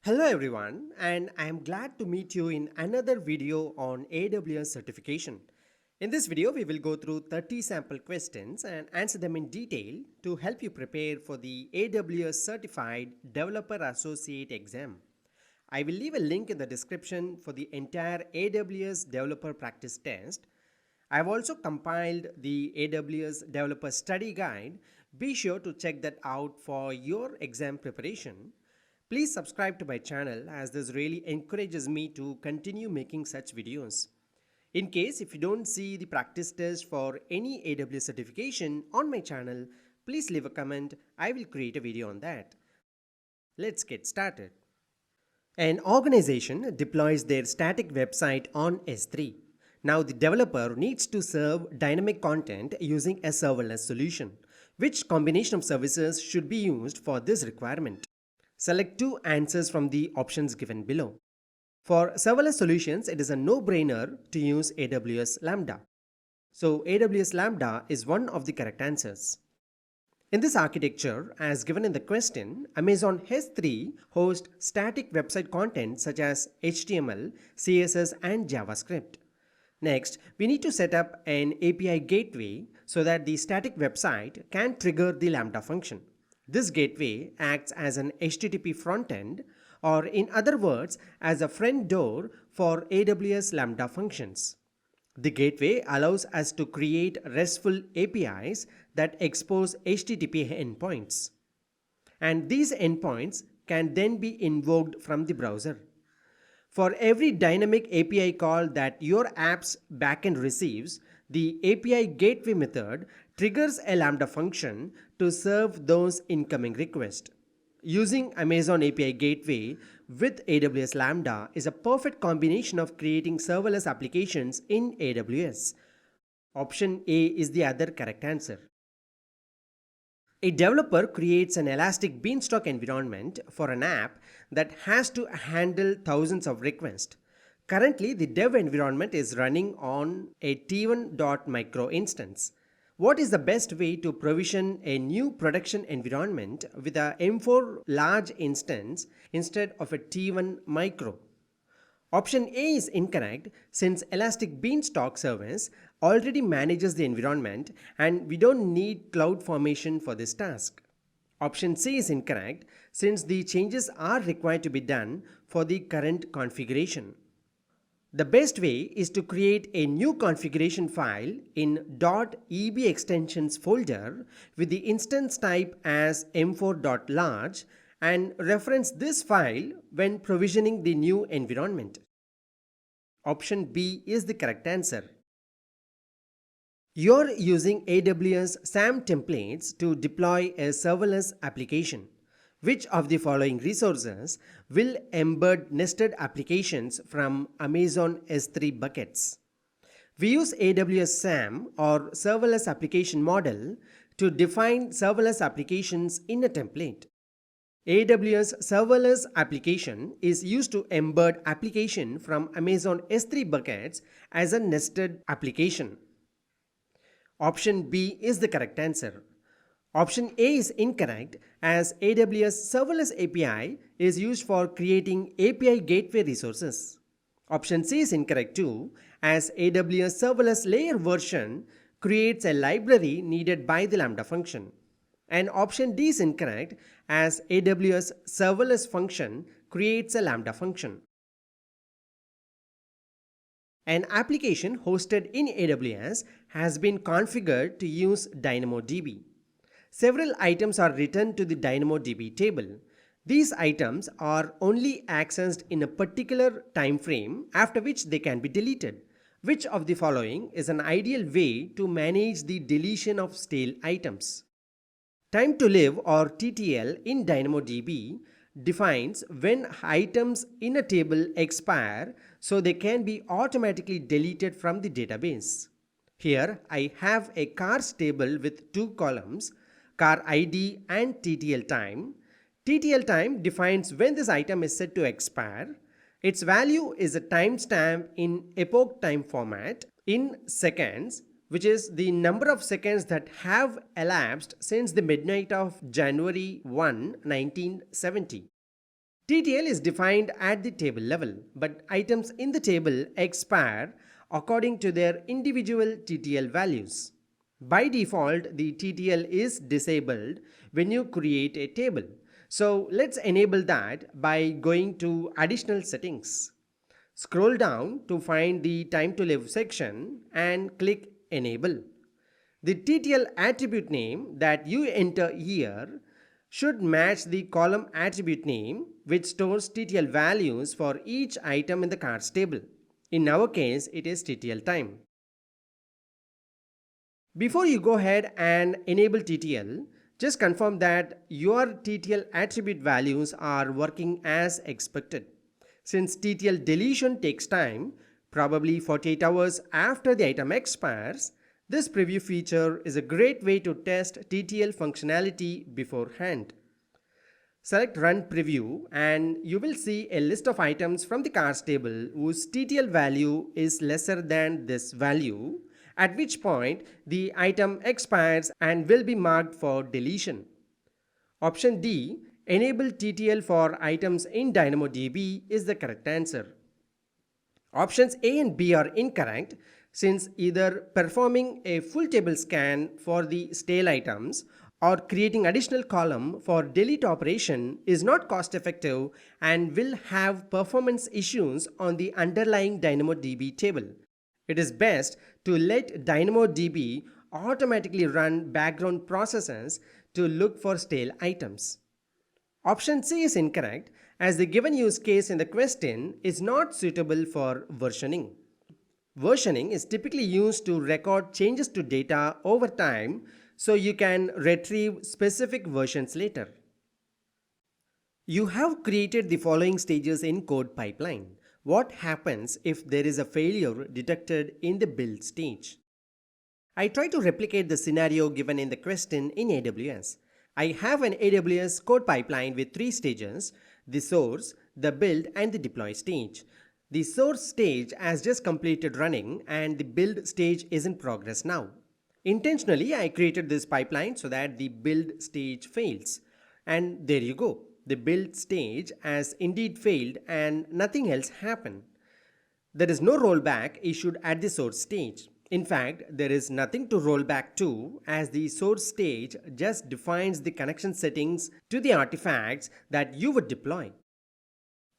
Hello everyone, and I am glad to meet you in another video on AWS certification. In this video, we will go through 30 sample questions and answer them in detail to help you prepare for the AWS Certified Developer Associate exam. I will leave a link in the description for the entire AWS Developer Practice Test. I have also compiled the AWS Developer Study Guide. Be sure to check that out for your exam preparation. Please subscribe to my channel as this really encourages me to continue making such videos. In case if you don't see the practice test for any AWS certification on my channel, please leave a comment. I will create a video on that. Let's get started. An organization deploys their static website on S3. Now the developer needs to serve dynamic content using a serverless solution. Which combination of services should be used for this requirement? Select two answers from the options given below. For serverless solutions, it is a no-brainer to use AWS Lambda. So AWS Lambda is one of the correct answers. In this architecture, as given in the question, Amazon S3 hosts static website content such as HTML, CSS and JavaScript. Next, we need to set up an API gateway so that the static website can trigger the Lambda function. This gateway acts as an HTTP frontend, or in other words, as a front door for AWS Lambda functions. The gateway allows us to create RESTful APIs that expose HTTP endpoints. And these endpoints can then be invoked from the browser. For every dynamic API call that your app's backend receives, the API gateway method triggers a Lambda function to serve those incoming requests. Using Amazon API Gateway with AWS Lambda is a perfect combination of creating serverless applications in AWS. Option A is the other correct answer. A developer creates an elastic Beanstalk environment for an app that has to handle thousands of requests. Currently, the dev environment is running on a T1.micro instance. What is the best way to provision a new production environment with a M4 large instance instead of a T1 micro? Option A is incorrect since Elastic Beanstalk service already manages the environment and we don't need CloudFormation for this task. Option C is incorrect since the changes are required to be done for the current configuration. The best way is to create a new configuration file in .eb extensions folder with the instance type as m4.large and reference this file when provisioning the new environment. Option B is the correct answer. You're using AWS SAM templates to deploy a serverless application. Which of the following resources will embed nested applications from Amazon S3 buckets? We use AWS SAM or Serverless Application Model to define serverless applications in a template. AWS Serverless Application is used to embed application from Amazon S3 buckets as a nested application. Option B is the correct answer. Option A is incorrect as AWS Serverless API is used for creating API gateway resources. Option C is incorrect too as AWS Serverless Layer version creates a library needed by the Lambda function. And option D is incorrect as AWS Serverless function creates a Lambda function. An application hosted in AWS has been configured to use DynamoDB. Several items are returned to the DynamoDB table. These items are only accessed in a particular time frame after which they can be deleted. Which of the following is an ideal way to manage the deletion of stale items? Time to live or TTL in DynamoDB defines when items in a table expire so they can be automatically deleted from the database. Here I have a cars table with two columns, car ID and TTL time. TTL time defines when this item is set to expire. Its value is a timestamp in epoch time format in seconds, which is the number of seconds that have elapsed since the midnight of January 1, 1970. TTL is defined at the table level, but items in the table expire according to their individual TTL values. By default, the TTL is disabled when you create a table. So let's enable that by going to Additional Settings. Scroll down to find the Time to Live section and click Enable. The TTL attribute name that you enter here should match the column attribute name, which stores TTL values for each item in the cards table. In our case, it is TTL time. Before you go ahead and enable TTL, just confirm that your TTL attribute values are working as expected. Since TTL deletion takes time, probably 48 hours after the item expires, this preview feature is a great way to test TTL functionality beforehand. Select Run Preview and you will see a list of items from the cards table whose TTL value is lesser than this value, at which point the item expires and will be marked for deletion. Option D, Enable TTL for items in DynamoDB, is the correct answer. Options A and B are incorrect, since either performing a full table scan for the stale items or creating additional column for delete operation is not cost effective and will have performance issues on the underlying DynamoDB table. It is best to let DynamoDB automatically run background processes to look for stale items. Option C is incorrect, as the given use case in the question is not suitable for versioning. Versioning is typically used to record changes to data over time so you can retrieve specific versions later. You have created the following stages in CodePipeline. What happens if there is a failure detected in the build stage? I try to replicate the scenario given in the question in AWS. I have an AWS CodePipeline with 3 stages: the source, the build, and the deploy stage. The source stage has just completed running and the build stage is in progress now. Intentionally, I created this pipeline so that the build stage fails. And there you go. The build stage has indeed failed and nothing else happened. There is no rollback issued at the source stage. In fact, there is nothing to roll back to, as the source stage just defines the connection settings to the artifacts that you would deploy.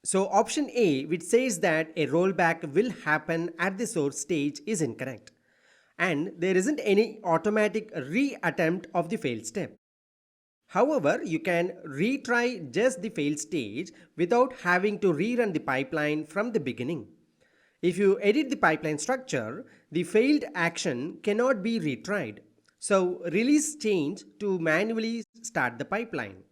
So option A, which says that a rollback will happen at the source stage, is incorrect. And there isn't any automatic re-attempt of the failed step. However, you can retry just the failed stage without having to rerun the pipeline from the beginning. If you edit the pipeline structure, the failed action cannot be retried. So release change to manually start the pipeline.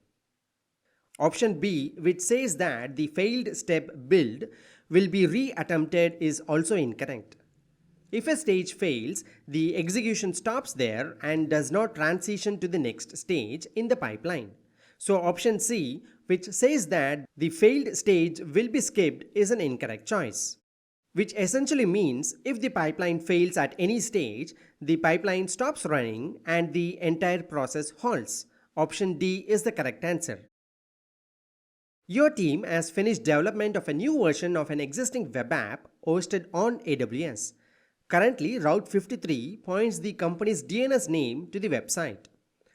Option B, which says that the failed step build will be re-attempted, is also incorrect. If a stage fails, the execution stops there and does not transition to the next stage in the pipeline. So option C, which says that the failed stage will be skipped, is an incorrect choice. Which essentially means if the pipeline fails at any stage, the pipeline stops running and the entire process halts. Option D is the correct answer. Your team has finished development of a new version of an existing web app hosted on AWS. Currently, Route 53 points the company's DNS name to the website.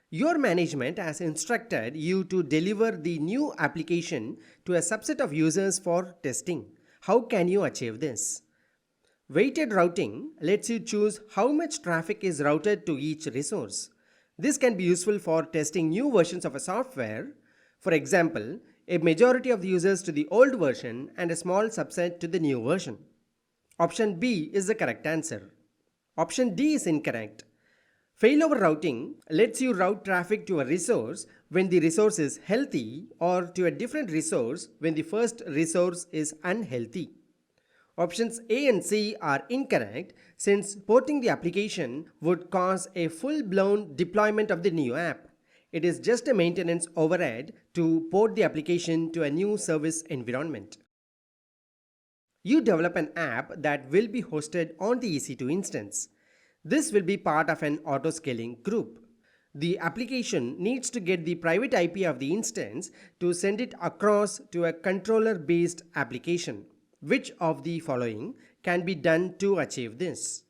Your management has instructed you to deliver the new application to a subset of users for testing. How can you achieve this? Weighted routing lets you choose how much traffic is routed to each resource. This can be useful for testing new versions of a software. For example, a majority of the users to the old version and a small subset to the new version. Option B is the correct answer. Option D is incorrect. Failover routing lets you route traffic to a resource when the resource is healthy or to a different resource when the first resource is unhealthy. Options A and C are incorrect, since porting the application would cause a full-blown deployment of the new app. It is just a maintenance overhead to port the application to a new service environment. You develop an app that will be hosted on the EC2 instance. This will be part of an auto-scaling group. The application needs to get the private IP of the instance to send it across to a controller-based application. Which of the following can be done to achieve this?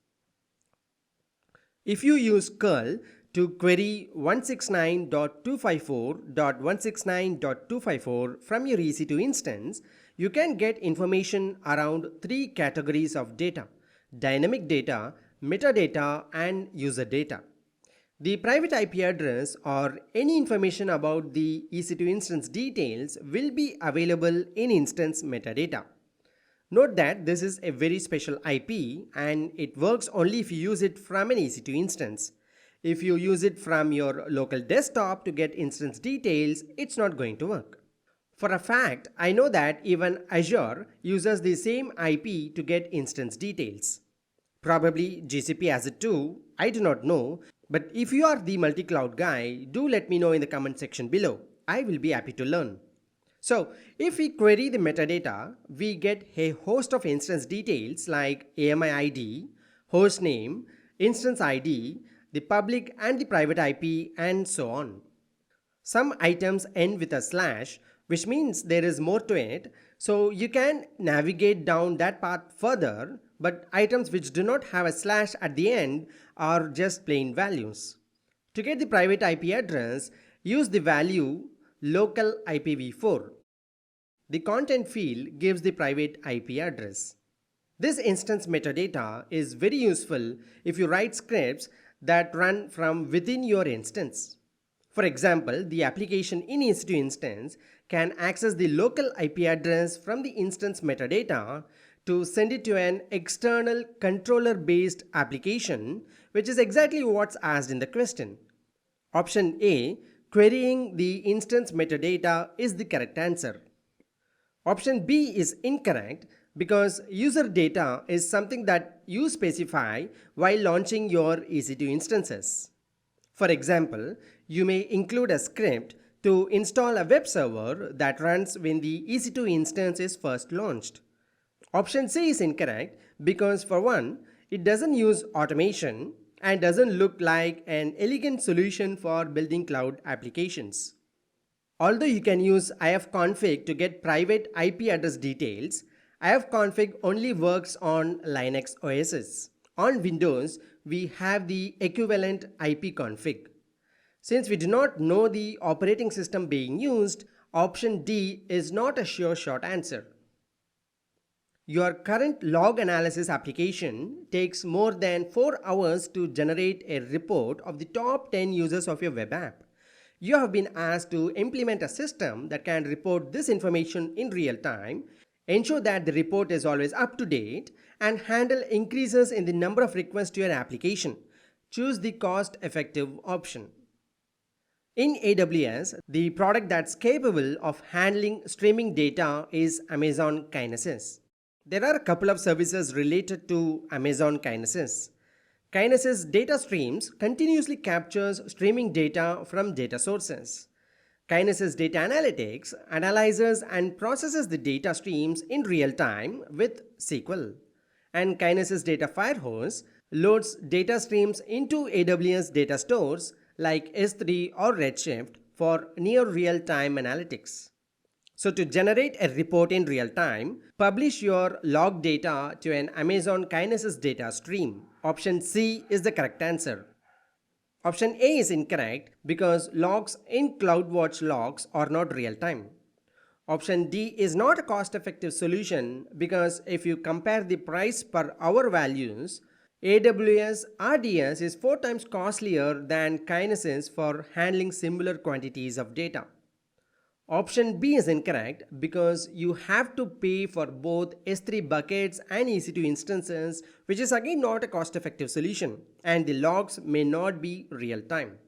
If you use curl to query 169.254.169.254 from your EC2 instance, you can get information around three categories of data: dynamic data, metadata, and user data. The private IP address or any information about the EC2 instance details will be available in instance metadata. Note that this is a very special IP and it works only if you use it from an EC2 instance. If you use it from your local desktop to get instance details, it's not going to work. For a fact, I know that even Azure uses the same IP to get instance details. Probably GCP has it too, I do not know. But if you are the multi-cloud guy, do let me know in the comment section below. I will be happy to learn. So, if we query the metadata, we get a host of instance details like AMI ID, host name, instance ID, the public and the private IP, and so on. Some items end with a slash, which means there is more to it, so you can navigate down that path further, but items which do not have a slash at the end are just plain values. To get the private IP address, use the value local IPv4. The content field gives the private IP address. This instance metadata is very useful if you write scripts that run from within your instance. For example, the application in EC2 instance can access the local IP address from the instance metadata to send it to an external controller-based application, which is exactly what's asked in the question. Option A, querying the instance metadata, is the correct answer. Option B is incorrect because user data is something that you specify while launching your EC2 instances. For example, you may include a script to install a web server that runs when the EC2 instance is first launched. Option C is incorrect because, for one, it doesn't use automation and doesn't look like an elegant solution for building cloud applications. Although you can use ifconfig to get private IP address details, ifconfig only works on Linux OSs. On Windows, we have the equivalent ipconfig. Since we do not know the operating system being used, option D is not a sure shot answer. Your current log analysis application takes more than 4 hours to generate a report of the top 10 users of your web app. You have been asked to implement a system that can report this information in real time, ensure that the report is always up to date, and handle increases in the number of requests to your application. Choose the cost-effective option. In AWS, the product that's capable of handling streaming data is Amazon Kinesis. There are a couple of services related to Amazon Kinesis. Kinesis data streams continuously captures streaming data from data sources. Kinesis Data Analytics analyzes and processes the data streams in real time with SQL. And Kinesis Data Firehose loads data streams into AWS data stores like S3 or Redshift for near real-time analytics. So to generate a report in real time, publish your log data to an Amazon Kinesis data stream. Option C is the correct answer. Option A is incorrect because logs in CloudWatch logs are not real time. Option D is not a cost-effective solution because if you compare the price per hour values, AWS RDS is 4 times costlier than Kinesis for handling similar quantities of data. Option B is incorrect because you have to pay for both S3 buckets and EC2 instances, which is again not a cost-effective solution, and the logs may not be real-time.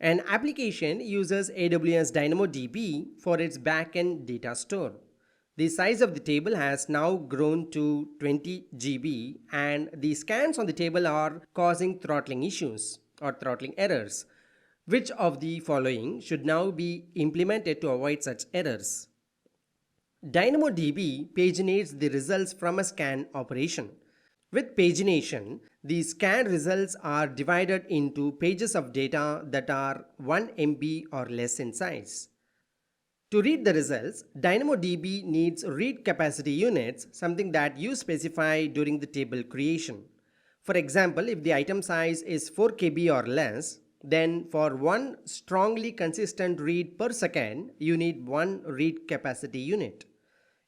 An application uses AWS DynamoDB for its backend data store. The size of the table has now grown to 20 GB, and the scans on the table are causing throttling issues or throttling errors. Which of the following should now be implemented to avoid such errors? DynamoDB paginates the results from a scan operation. With pagination, the scan results are divided into pages of data that are 1 MB or less in size. To read the results, DynamoDB needs read capacity units, something that you specify during the table creation. For example, if the item size is 4 KB or less, then for one strongly consistent read per second, you need one read capacity unit.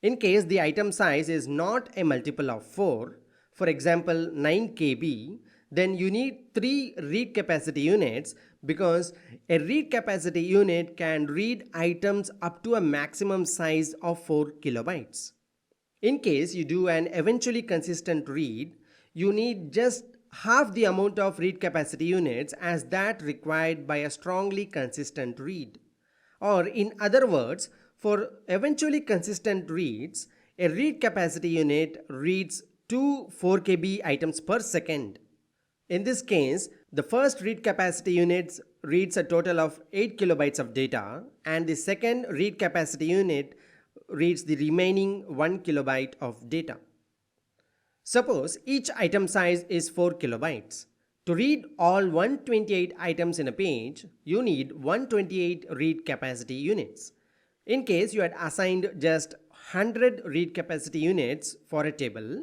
In case the item size is not a multiple of 4, for example 9 KB, then you need 3 read capacity units because a read capacity unit can read items up to a maximum size of 4 kilobytes. In case you do an eventually consistent read, you need just half the amount of read capacity units as that required by a strongly consistent read. Or in other words, for eventually consistent reads, a read capacity unit reads 2 4 KB items per second. In this case, the first read capacity unit reads a total of 8 kilobytes of data, and the second read capacity unit reads the remaining 1 kilobyte of data. Suppose each item size is 4 kilobytes. To read all 128 items in a page, you need 128 read capacity units. In case you had assigned just 100 read capacity units for a table,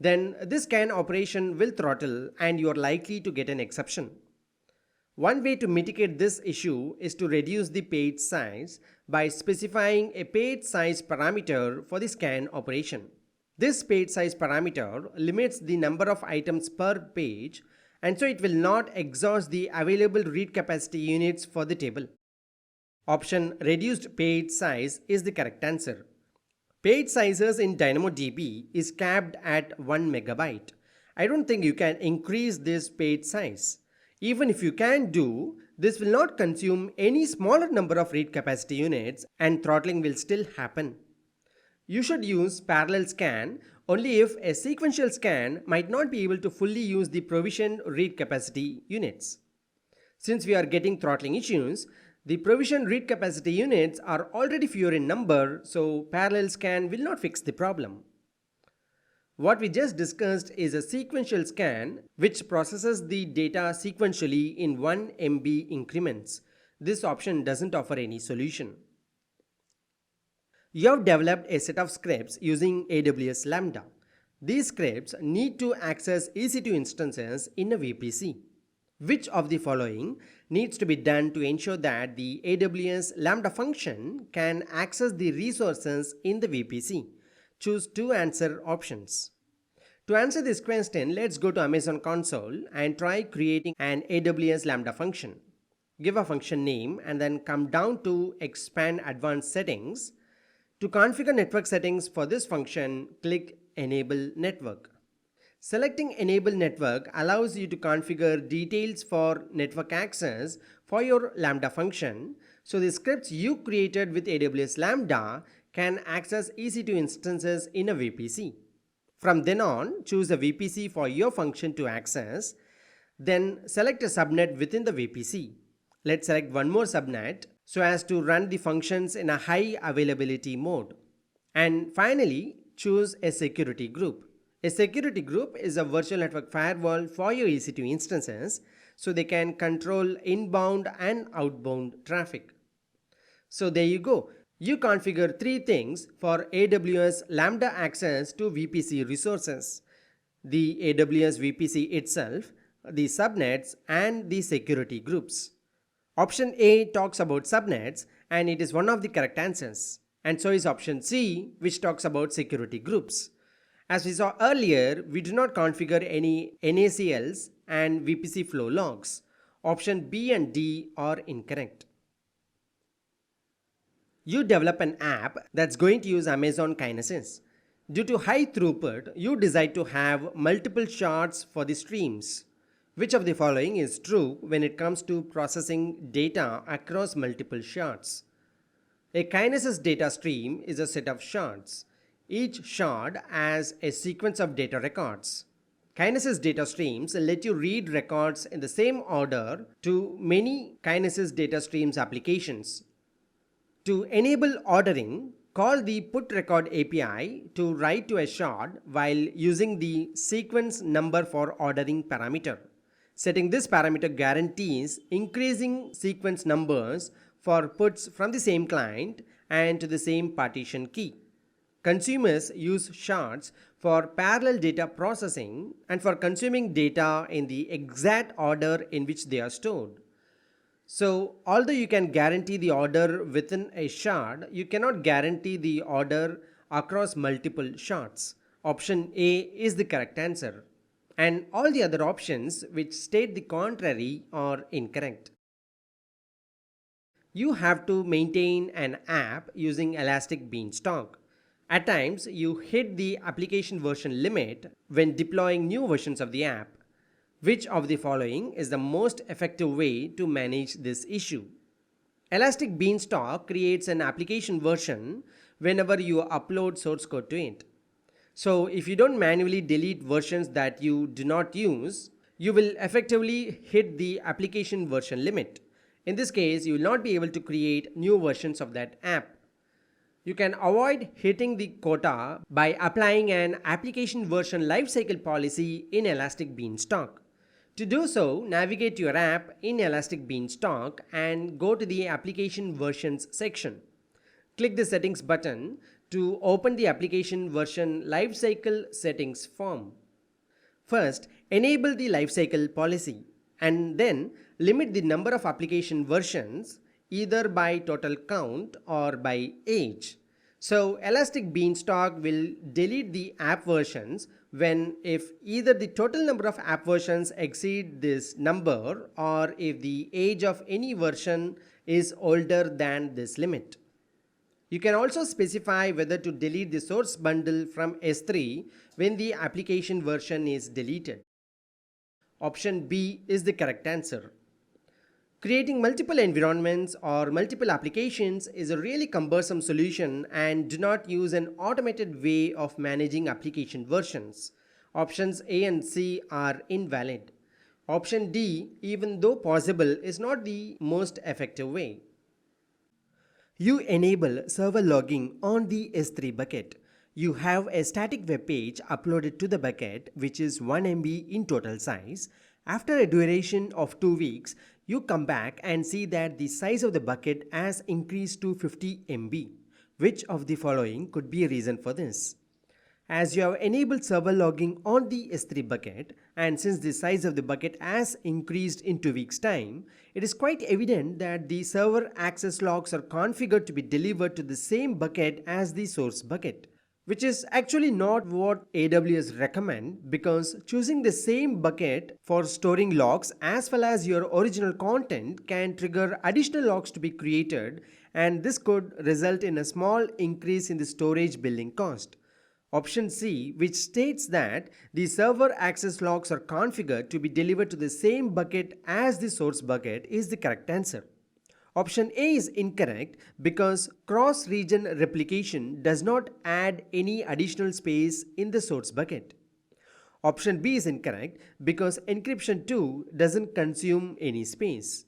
then this scan operation will throttle and you are likely to get an exception. One way to mitigate this issue is to reduce the page size by specifying a page size parameter for the scan operation. This page size parameter limits the number of items per page, and so it will not exhaust the available read capacity units for the table. Option reduced page size is the correct answer. Page sizes in DynamoDB is capped at 1 megabyte. I don't think you can increase this page size. Even if you can do, this will not consume any smaller number of read capacity units and throttling will still happen. You should use parallel scan only if a sequential scan might not be able to fully use the provisioned read capacity units. Since we are getting throttling issues, the provisioned read capacity units are already fewer in number, so parallel scan will not fix the problem. What we just discussed is a sequential scan which processes the data sequentially in 1 MB increments. This option doesn't offer any solution. You have developed a set of scripts using AWS Lambda. These scripts need to access EC2 instances in a VPC. Which of the following needs to be done to ensure that the AWS Lambda function can access the resources in the VPC? Choose two answer options. To answer this question, let's go to Amazon console and try creating an AWS Lambda function. Give a function name and then come down to Expand Advanced Settings. To configure network settings for this function, click Enable Network. Selecting Enable Network allows you to configure details for network access for your Lambda function, so the scripts you created with AWS Lambda can access EC2 instances in a VPC. From then on, choose a VPC for your function to access, then select a subnet within the VPC. Let's select one more subnet so as to run the functions in a high availability mode. And finally, choose a security group. A security group is a virtual network firewall for your EC2 instances so they can control inbound and outbound traffic. So there you go. You configure three things for AWS Lambda access to VPC resources: the AWS VPC itself, the subnets, and the security groups. Option A talks about subnets and it is one of the correct answers. And so is option C, which talks about security groups. As we saw earlier, we do not configure any NACLs and VPC flow logs. Option B and D are incorrect. You develop an app that's going to use Amazon Kinesis. Due to high throughput, you decide to have multiple shards for the streams. Which of the following is true when it comes to processing data across multiple shards? A Kinesis data stream is a set of shards. Each shard has a sequence of data records. Kinesis data streams let you read records in the same order to many Kinesis data streams applications. To enable ordering, call the putRecord API to write to a shard while using the sequence number for ordering parameter. Setting this parameter guarantees increasing sequence numbers for puts from the same client and to the same partition key. Consumers use shards for parallel data processing and for consuming data in the exact order in which they are stored. So, although you can guarantee the order within a shard, you cannot guarantee the order across multiple shards. Option A is the correct answer, and all the other options which state the contrary are incorrect. You have to maintain an app using Elastic Beanstalk. At times, you hit the application version limit when deploying new versions of the app. Which of the following is the most effective way to manage this issue? Elastic Beanstalk creates an application version whenever you upload source code to it. So if you don't manually delete versions that you do not use, you will effectively hit the application version limit. In this case, you will not be able to create new versions of that app. You can avoid hitting the quota by applying an application version lifecycle policy in Elastic Beanstalk. To do so, navigate to your app in Elastic Beanstalk and go to the Application Versions section. Click the Settings button to open the Application Version Lifecycle Settings form. First, enable the lifecycle policy and then limit the number of application versions either by total count or by age. So Elastic Beanstalk will delete the app versions when if either the total number of app versions exceed this number or if the age of any version is older than this limit. You can also specify whether to delete the source bundle from S3 when the application version is deleted. Option B is the correct answer. Creating multiple environments or multiple applications is a really cumbersome solution and do not use an automated way of managing application versions. Options A and C are invalid. Option D, even though possible, is not the most effective way. You enable server logging on the S3 bucket. You have a static web page uploaded to the bucket which is 1 MB in total size. After a duration of 2 weeks, you come back and see that the size of the bucket has increased to 50 MB. Which of the following could be a reason for this? As you have enabled server logging on the S3 bucket and since the size of the bucket has increased in 2 weeks' time, it is quite evident that the server access logs are configured to be delivered to the same bucket as the source bucket. Which is actually not what AWS recommend because choosing the same bucket for storing logs as well as your original content can trigger additional logs to be created and this could result in a small increase in the storage building cost. Option C, which states that the server access logs are configured to be delivered to the same bucket as the source bucket, is the correct answer. Option A is incorrect because cross-region replication does not add any additional space in the source bucket. Option B is incorrect because encryption 2 doesn't consume any space.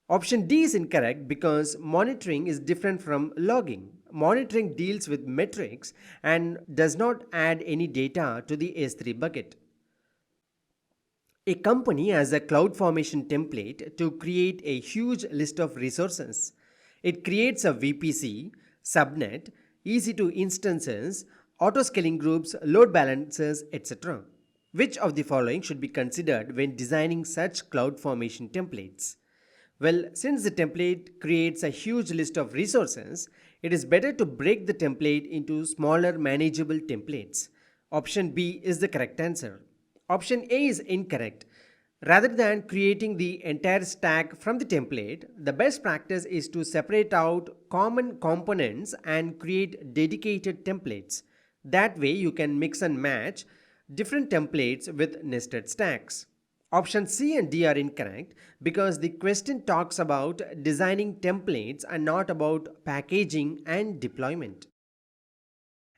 Option D is incorrect because monitoring is different from logging. Monitoring deals with metrics and does not add any data to the S3 bucket. A company has a CloudFormation template to create a huge list of resources. It creates a VPC, subnet, EC2 instances, auto-scaling groups, load balancers, etc. Which of the following should be considered when designing such CloudFormation templates? Well, since the template creates a huge list of resources, it is better to break the template into smaller manageable templates. Option B is the correct answer. Option A is incorrect. Rather than creating the entire stack from the template, the best practice is to separate out common components and create dedicated templates. That way you can mix and match different templates with nested stacks. Option C and D are incorrect because the question talks about designing templates and not about packaging and deployment.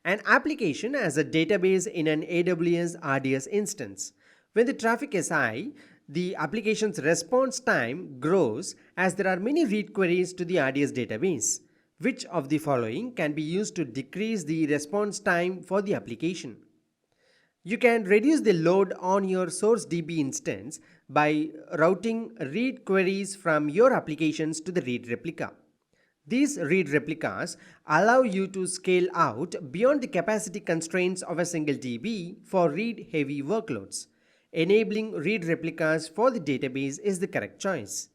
An application has a database in an AWS RDS instance. When the traffic is high, the application's response time grows as there are many read queries to the RDS database. Which of the following can be used to decrease the response time for the application? You can reduce the load on your source DB instance by routing read queries from your applications to the read replica. These read replicas allow you to scale out beyond the capacity constraints of a single DB for read-heavy workloads. Enabling read replicas for the database is the correct choice.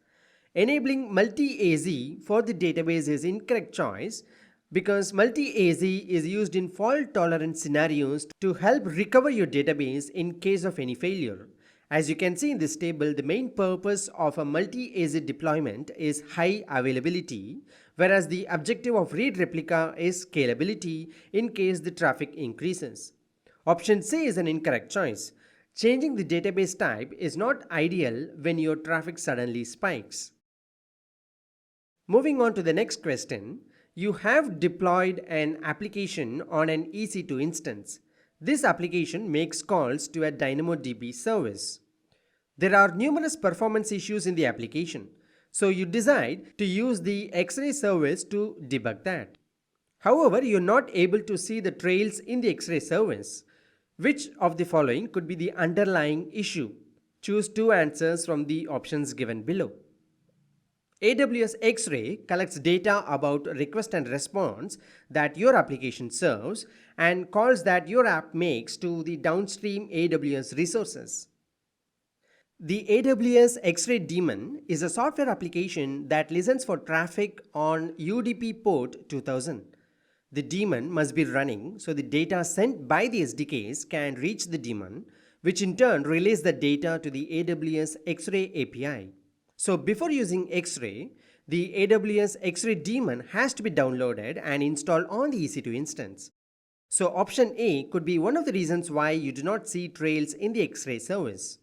Enabling multi-AZ for the database is incorrect choice because multi-AZ is used in fault-tolerant scenarios to help recover your database in case of any failure. As you can see in this table, the main purpose of a multi-AZ deployment is high availability, whereas the objective of read replica is scalability in case the traffic increases. Option C is an incorrect choice. Changing the database type is not ideal when your traffic suddenly spikes. Moving on to the next question, you have deployed an application on an EC2 instance. This application makes calls to a DynamoDB service. There are numerous performance issues in the application, so you decide to use the X-Ray service to debug that. However, you're not able to see the trails in the X-Ray service. Which of the following could be the underlying issue? Choose two answers from the options given below. AWS X-Ray collects data about request and response that your application serves and calls that your app makes to the downstream AWS resources. The AWS X-Ray daemon is a software application that listens for traffic on UDP port 2000. The daemon must be running so the data sent by the SDKs can reach the daemon, which in turn relays the data to the AWS X-Ray API. So before using X-Ray, the AWS X-Ray daemon has to be downloaded and installed on the EC2 instance. So option A could be one of the reasons why you do not see trails in the X-Ray service.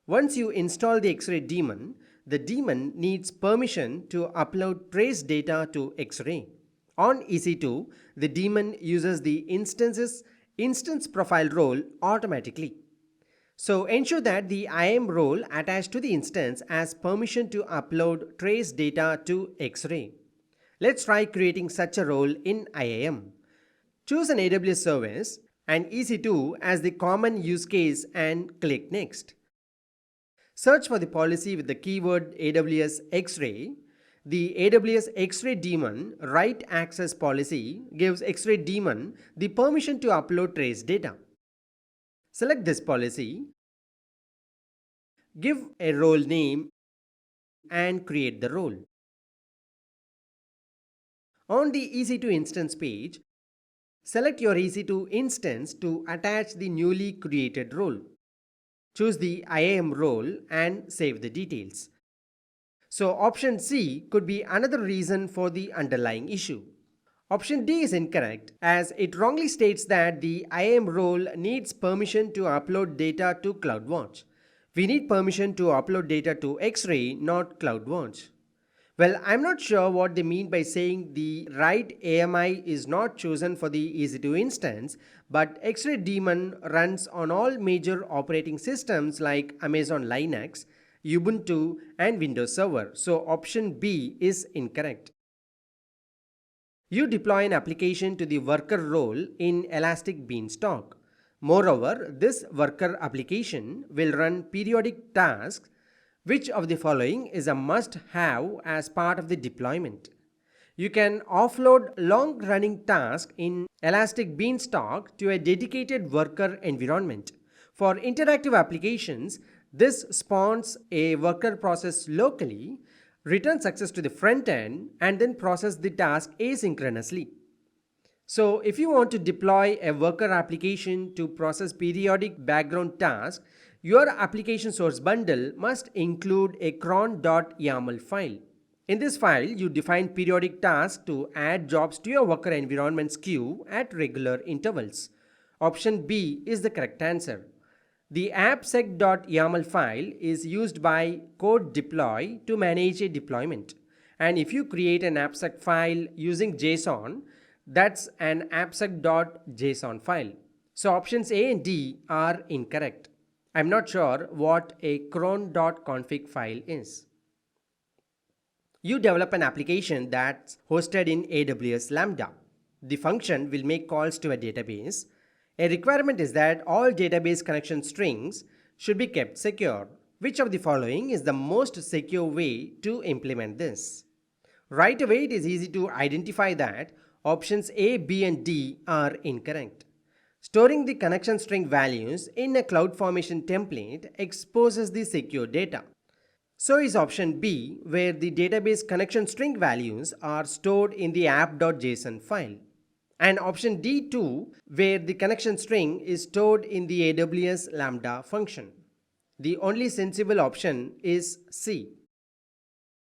Once you install the X-Ray daemon, the daemon needs permission to upload trace data to X-Ray. On EC2, the daemon uses the instance profile role automatically. So ensure that the IAM role attached to the instance has permission to upload trace data to X-Ray. Let's try creating such a role in IAM. Choose an AWS service and EC2 as the common use case and click Next. Search for the policy with the keyword AWS X-Ray. The AWS X-Ray daemon write access policy gives X-Ray daemon the permission to upload trace data. Select this policy, give a role name and create the role. On the EC2 instance page, select your EC2 instance to attach the newly created role. Choose the IAM role and save the details. So option C could be another reason for the underlying issue. Option D is incorrect as it wrongly states that the IAM role needs permission to upload data to CloudWatch. We need permission to upload data to X-Ray, not CloudWatch. Well, I'm not sure what they mean by saying the right AMI is not chosen for the EC2 instance, but X-Ray daemon runs on all major operating systems like Amazon Linux, Ubuntu and Windows Server. So option B is incorrect. You deploy an application to the worker role in Elastic Beanstalk. Moreover, this worker application will run periodic tasks. Which of the following is a must-have as part of the deployment? You can offload long-running tasks in Elastic Beanstalk to a dedicated worker environment. For interactive applications, this spawns a worker process locally, returns access to the front end, and then process the task asynchronously. So if you want to deploy a worker application to process periodic background tasks, your application source bundle must include a cron.yaml file. In this file, you define periodic tasks to add jobs to your worker environment's queue at regular intervals. Option B is the correct answer. The appsec.yaml file is used by CodeDeploy to manage a deployment. And if you create an appsec file using JSON, that's an appsec.json file. So options A and D are incorrect. I'm not sure what a cron.config file is. You develop an application that's hosted in AWS Lambda. The function will make calls to a database. A requirement is that all database connection strings should be kept secure. Which of the following is the most secure way to implement this? Right away, it is easy to identify that options A, B, and D are incorrect. Storing the connection string values in a CloudFormation template exposes the secure data. So is option B, where the database connection string values are stored in the app.json file. And option D2, where the connection string is stored in the AWS Lambda function. The only sensible option is C.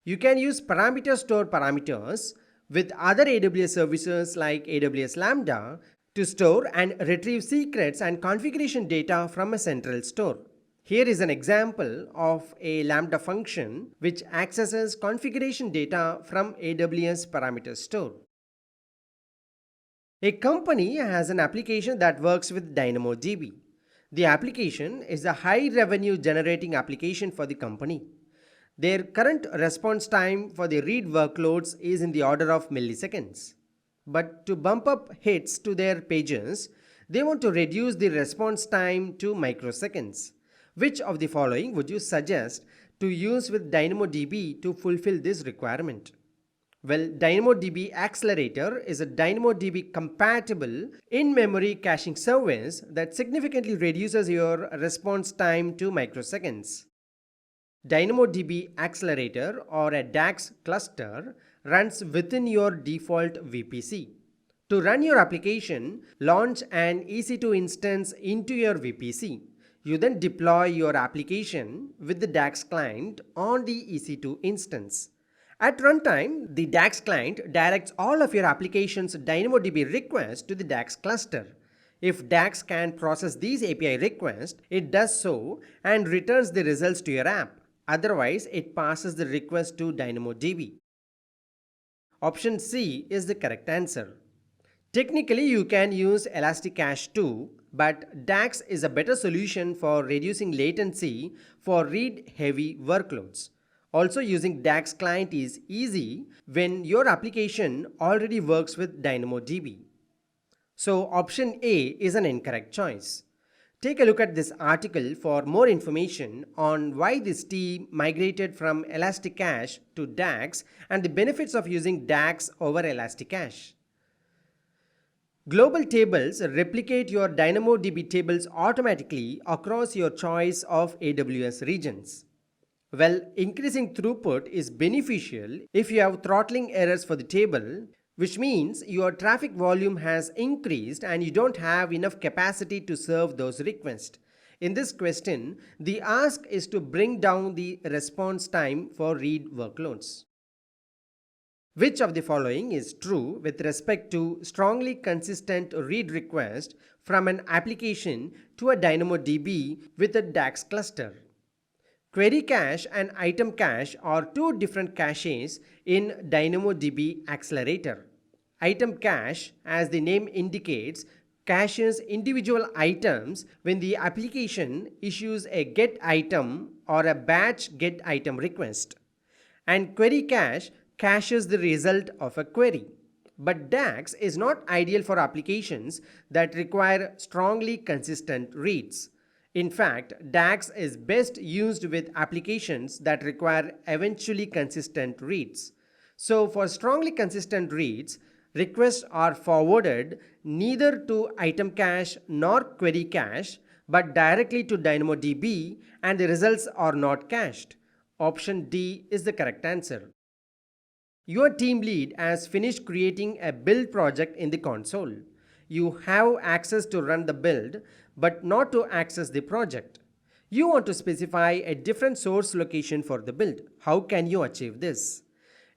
You can use parameter store parameters with other AWS services like AWS Lambda to store and retrieve secrets and configuration data from a central store. Here is an example of a Lambda function which accesses configuration data from AWS parameter store. A company has an application that works with DynamoDB. The application is a high revenue generating application for the company. Their current response time for the read workloads is in the order of milliseconds. But to bump up hits to their pages, they want to reduce the response time to microseconds. Which of the following would you suggest to use with DynamoDB to fulfill this requirement? Well, DynamoDB Accelerator is a DynamoDB compatible in-memory caching service that significantly reduces your response time to microseconds. DynamoDB Accelerator or a DAX cluster runs within your default VPC. To run your application, launch an EC2 instance into your VPC. You then deploy your application with the DAX client on the EC2 instance. At runtime, the DAX client directs all of your application's DynamoDB requests to the DAX cluster. If DAX can process these API requests, it does so and returns the results to your app. Otherwise, it passes the request to DynamoDB. Option C is the correct answer. Technically, you can use Elasticache too, but DAX is a better solution for reducing latency for read-heavy workloads. Also, using DAX client is easy when your application already works with DynamoDB. So, option A is an incorrect choice. Take a look at this article for more information on why this team migrated from Elasticache to DAX and the benefits of using DAX over Elasticache. Global tables replicate your DynamoDB tables automatically across your choice of AWS regions. Well, increasing throughput is beneficial if you have throttling errors for the table, which means your traffic volume has increased and you don't have enough capacity to serve those requests. In this question, the ask is to bring down the response time for read workloads. Which of the following is true with respect to strongly consistent read request from an application to a DynamoDB with a DAX cluster? Query cache and item cache are two different caches in DynamoDB Accelerator. Item cache, as the name indicates, caches individual items when the application issues a get item or a batch get item request. And query cache caches the result of a query. But DAX is not ideal for applications that require strongly consistent reads. In fact, DAX is best used with applications that require eventually consistent reads. So for strongly consistent reads, requests are forwarded neither to item cache nor query cache, but directly to DynamoDB, and the results are not cached. Option D is the correct answer. Your team lead has finished creating a build project in the console. You have access to run the build, but not to access the project. You want to specify a different source location for the build. How can you achieve this?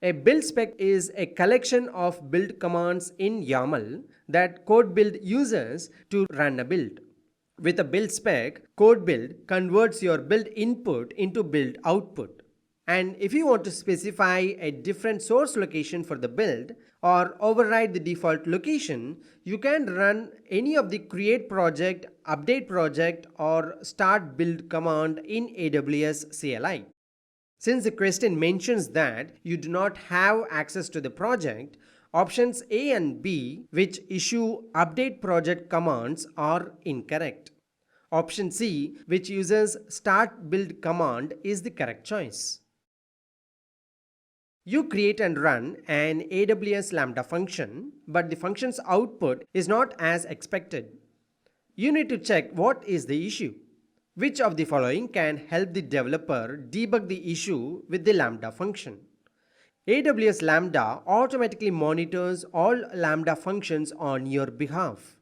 A build spec is a collection of build commands in YAML that CodeBuild uses to run a build. With a build spec, CodeBuild converts your build input into build output. And if you want to specify a different source location for the build or override the default location, you can run any of the create project, update project, or start build command in AWS CLI. Since the question mentions that you do not have access to the project, options A and B, which issue update project commands, are incorrect. Option C, which uses start build command, is the correct choice. You create and run an AWS Lambda function, but the function's output is not as expected. You need to check what is the issue. Which of the following can help the developer debug the issue with the Lambda function? AWS Lambda automatically monitors all Lambda functions on your behalf.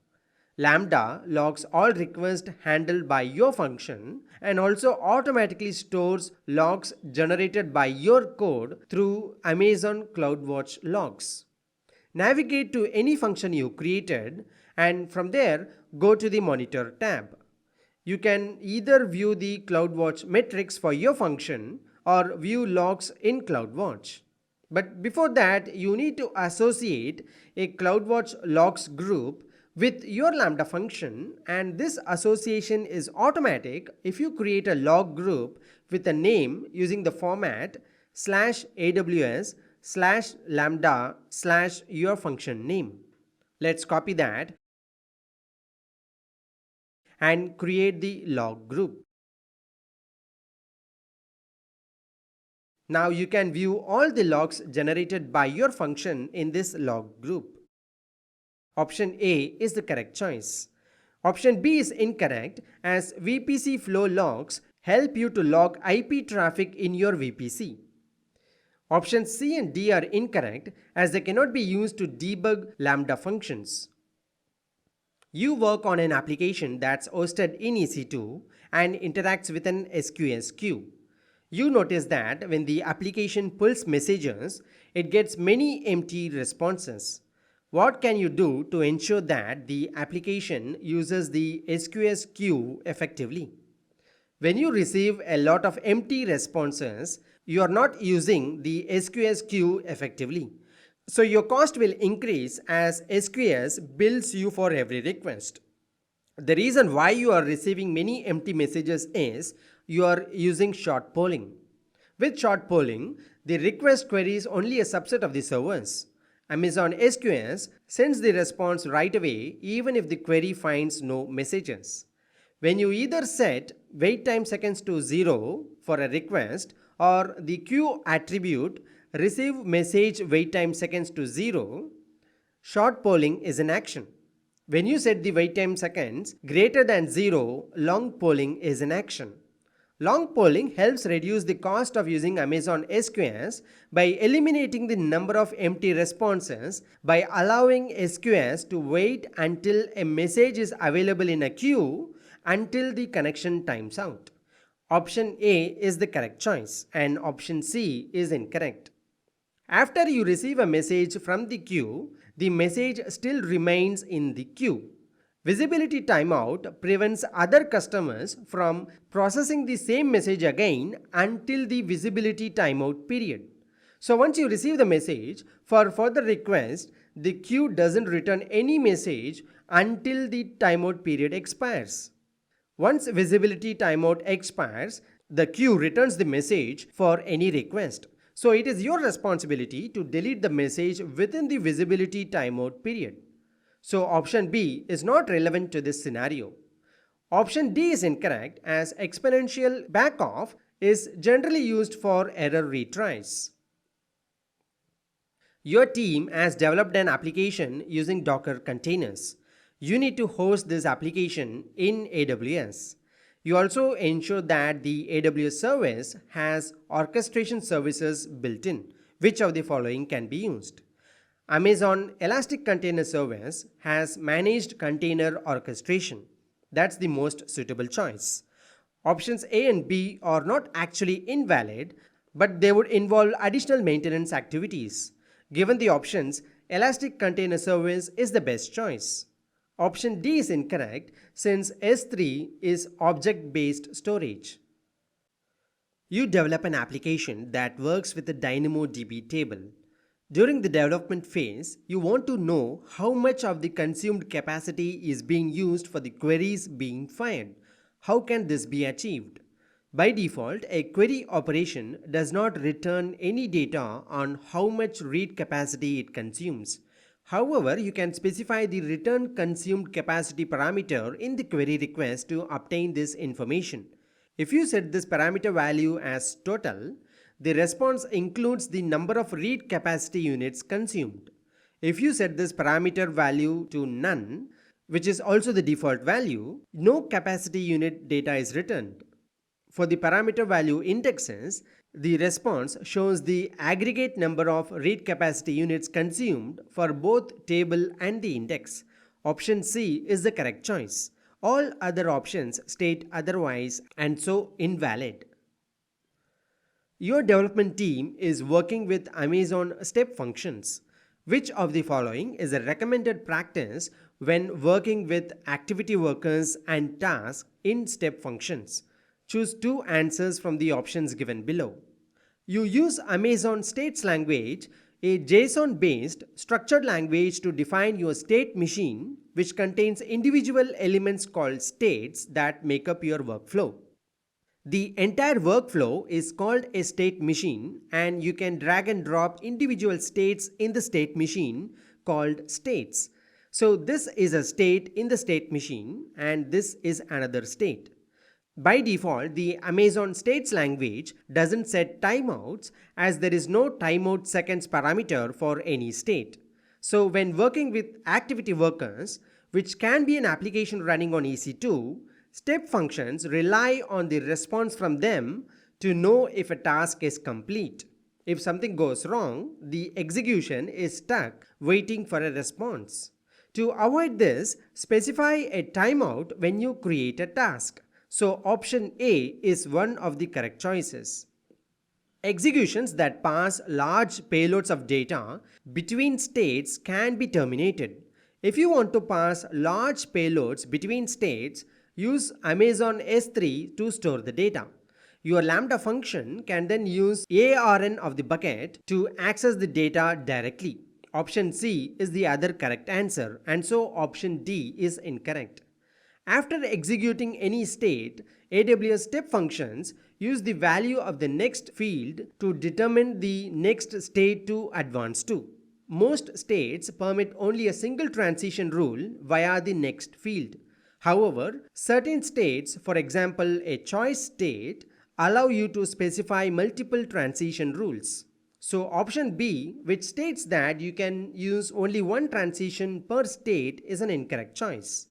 Lambda logs all requests handled by your function and also automatically stores logs generated by your code through Amazon CloudWatch logs. Navigate to any function you created and from there go to the Monitor tab. You can either view the CloudWatch metrics for your function or view logs in CloudWatch. But before that, you need to associate a CloudWatch logs group with your Lambda function, and this association is automatic if you create a log group with a name using the format /AWS/Lambda/your function name. Let's copy that and create the log group. Now you can view all the logs generated by your function in this log group. Option A is the correct choice. Option B is incorrect as VPC flow logs help you to log IP traffic in your VPC. Options C and D are incorrect as they cannot be used to debug Lambda functions. You work on an application that's hosted in EC2 and interacts with an SQS queue. You notice that when the application pulls messages, it gets many empty responses. What can you do to ensure that the application uses the SQS queue effectively? When you receive a lot of empty responses, you are not using the SQS queue effectively. So your cost will increase as SQS bills you for every request. The reason why you are receiving many empty messages is you are using short polling. With short polling, the request queries only a subset of the servers. Amazon SQS sends the response right away even if the query finds no messages. When you either set wait time seconds to 0 for a request or the queue attribute receive message wait time seconds to 0, short polling is in action. When you set the wait time seconds greater than 0, long polling is in action. Long polling helps reduce the cost of using Amazon SQS by eliminating the number of empty responses by allowing SQS to wait until a message is available in a queue until the connection times out. Option A is the correct choice and option C is incorrect. After you receive a message from the queue, the message still remains in the queue. Visibility timeout prevents other customers from processing the same message again until the visibility timeout period. So once you receive the message, for further request, the queue doesn't return any message until the timeout period expires. Once visibility timeout expires, the queue returns the message for any request. So it is your responsibility to delete the message within the visibility timeout period. So option B is not relevant to this scenario. Option D is incorrect as exponential backoff is generally used for error retries. Your team has developed an application using Docker containers. You need to host this application in AWS. You also ensure that the AWS service has orchestration services built in. Which of the following can be used? Amazon Elastic Container Service has managed container orchestration. That's the most suitable choice. Options A and B are not actually invalid, but they would involve additional maintenance activities. Given the options, Elastic Container Service is the best choice. Option D is incorrect since S3 is object-based storage. You develop an application that works with the DynamoDB table. During the development phase, you want to know how much of the consumed capacity is being used for the queries being fired. How can this be achieved? By default, a query operation does not return any data on how much read capacity it consumes. However, you can specify the return consumed capacity parameter in the query request to obtain this information. If you set this parameter value as total, the response includes the number of read capacity units consumed. If you set this parameter value to none, which is also the default value, no capacity unit data is returned. For the parameter value indexes, the response shows the aggregate number of read capacity units consumed for both table and the index. Option C is the correct choice. All other options state otherwise and so invalid. Your development team is working with Amazon step functions. Which of the following is a recommended practice when working with activity workers and tasks in step functions? Choose two answers from the options given below. You use Amazon States Language, a JSON-based structured language to define your state machine, which contains individual elements called states that make up your workflow. The entire workflow is called a state machine, and you can drag and drop individual states in the state machine called states. So this is a state in the state machine and this is another state. By default, the Amazon States language doesn't set timeouts as there is no timeout seconds parameter for any state. So when working with activity workers, which can be an application running on EC2, step functions rely on the response from them to know if a task is complete. If something goes wrong, the execution is stuck waiting for a response. To avoid this, specify a timeout when you create a task. So option A is one of the correct choices. Executions that pass large payloads of data between states can be terminated. If you want to pass large payloads between states, use Amazon S3 to store the data. Your Lambda function can then use ARN of the bucket to access the data directly. Option C is the other correct answer, and so option D is incorrect. After executing any state, AWS step functions use the value of the next field to determine the next state to advance to. Most states permit only a single transition rule via the next field. However, certain states, for example a choice state, allow you to specify multiple transition rules. So option B, which states that you can use only one transition per state, is an incorrect choice.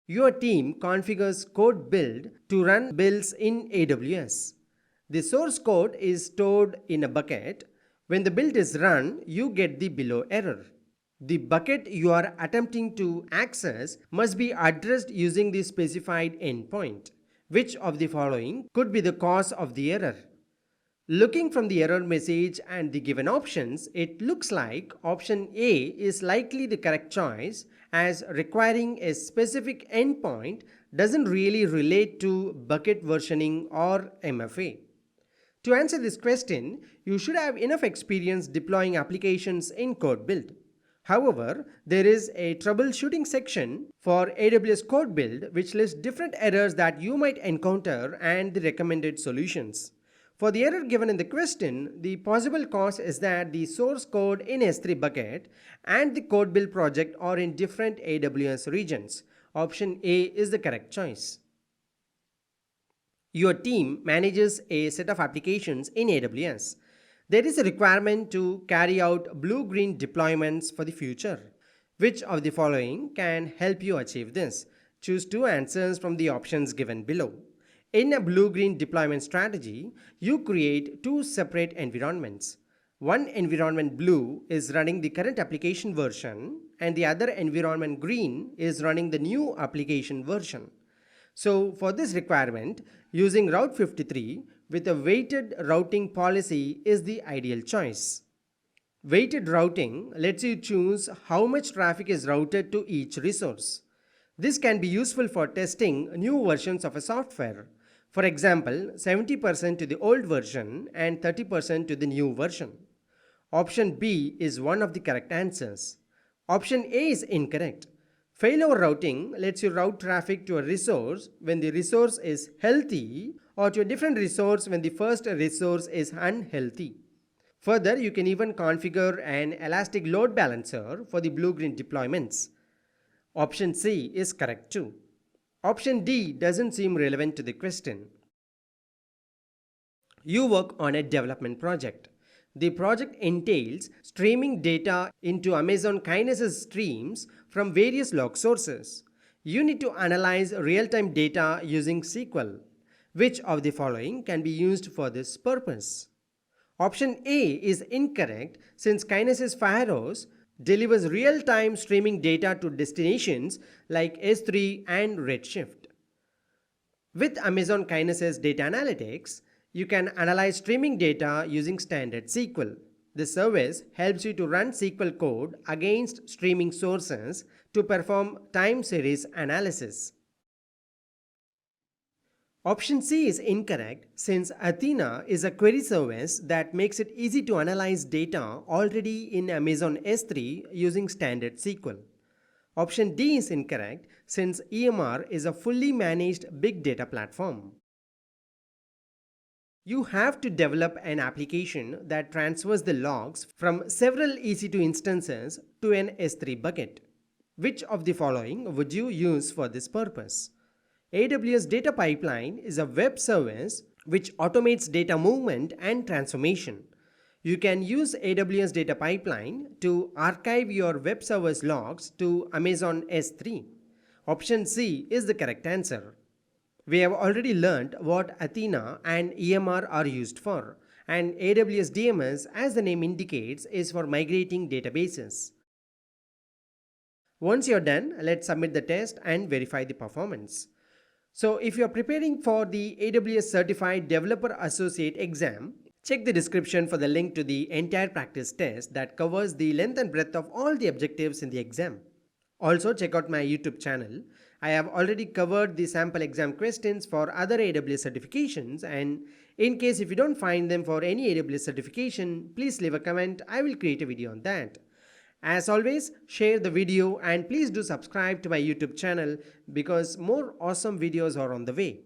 Your team configures CodeBuild to run builds in AWS. The source code is stored in a bucket. When the build is run, you get the below error. The bucket you are attempting to access must be addressed using the specified endpoint. Which of the following could be the cause of the error? Looking from the error message and the given options, it looks like option A is likely the correct choice, as requiring a specific endpoint doesn't really relate to bucket versioning or MFA. To answer this question, you should have enough experience deploying applications in CodeBuild. However, there is a troubleshooting section for AWS CodeBuild which lists different errors that you might encounter and the recommended solutions. For the error given in the question, the possible cause is that the source code in S3 bucket and the CodeBuild project are in different AWS regions. Option A is the correct choice. Your team manages a set of applications in AWS. There is a requirement to carry out blue-green deployments for the future. Which of the following can help you achieve this? Choose two answers from the options given below. In a blue-green deployment strategy, you create two separate environments. One environment blue is running the current application version and the other environment green is running the new application version. So for this requirement, using Route 53 with a weighted routing policy is the ideal choice. Weighted routing lets you choose how much traffic is routed to each resource. This can be useful for testing new versions of a software. For example, 70% to the old version and 30% to the new version. Option B is one of the correct answers. Option A is incorrect. Failover routing lets you route traffic to a resource when the resource is healthy or to a different resource when the first resource is unhealthy. Further, you can even configure an elastic load balancer for the blue-green deployments. Option C is correct too. Option D doesn't seem relevant to the question. You work on a development project. The project entails streaming data into Amazon Kinesis streams from various log sources. You need to analyze real-time data using SQL. Which of the following can be used for this purpose? Option A is incorrect since Kinesis Firehose delivers real-time streaming data to destinations like S3 and Redshift. With Amazon Kinesis Data Analytics, you can analyze streaming data using standard SQL. This service helps you to run SQL code against streaming sources to perform time series analysis. Option C is incorrect since Athena is a query service that makes it easy to analyze data already in Amazon S3 using standard SQL. Option D is incorrect since EMR is a fully managed big data platform. You have to develop an application that transfers the logs from several EC2 instances to an S3 bucket. Which of the following would you use for this purpose? AWS Data Pipeline is a web service which automates data movement and transformation. You can use AWS Data Pipeline to archive your web service logs to Amazon S3. Option C is the correct answer. We have already learned what Athena and EMR are used for, and AWS DMS, as the name indicates, is for migrating databases. Once you're done, let's submit the test and verify the performance. So if you're preparing for the AWS Certified Developer Associate exam, check the description for the link to the entire practice test that covers the length and breadth of all the objectives in the exam. Also, check out my YouTube channel. I have already covered the sample exam questions for other AWS certifications, and in case if you don't find them for any AWS certification, please leave a comment. I will create a video on that. As always, share the video and please do subscribe to my YouTube channel because more awesome videos are on the way.